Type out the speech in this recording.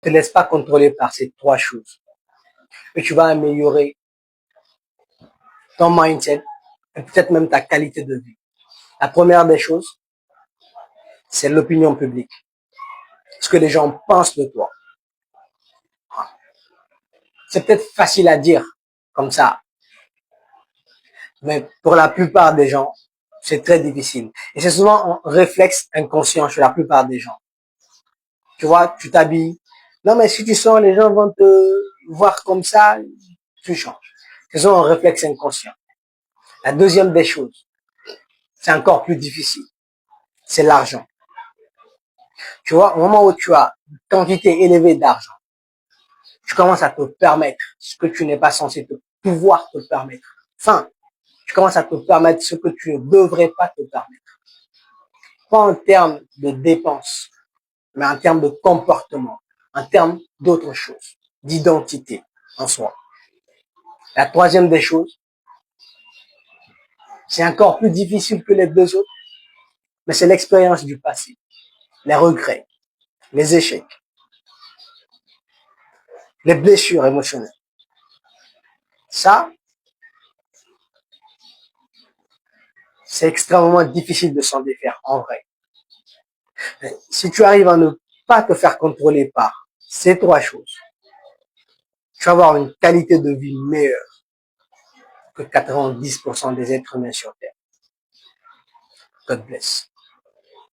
Ne te laisse pas contrôler par ces trois choses. Et tu vas améliorer ton mindset et peut-être même ta qualité de vie. La première des choses, c'est l'opinion publique. Ce que les gens pensent de toi. C'est peut-être facile à dire comme ça, mais pour la plupart des gens, c'est très difficile. Et c'est souvent un réflexe inconscient chez la plupart des gens. Tu vois, tu t'habilles. Non, mais si tu sens, les gens vont te voir comme ça, tu changes. C'est souvent un réflexe inconscient. La deuxième des choses, c'est encore plus difficile. C'est l'argent. Tu vois, au moment où tu as une quantité élevée d'argent, tu commences à te permettre ce que tu n'es pas censé te pouvoir te permettre. Enfin, tu commences à te permettre ce que tu ne devrais pas te permettre. Pas en termes de dépenses, mais en termes de comportement, en termes d'autre chose, d'identité en soi. La troisième des choses, c'est encore plus difficile que les deux autres, mais c'est l'expérience du passé, les regrets, les échecs, les blessures émotionnelles. Ça, c'est extrêmement difficile de s'en défaire en vrai. Mais si tu arrives à ne pas te faire contrôler par ces trois choses, tu vas avoir une qualité de vie meilleure que 90% des êtres humains sur Terre. God bless.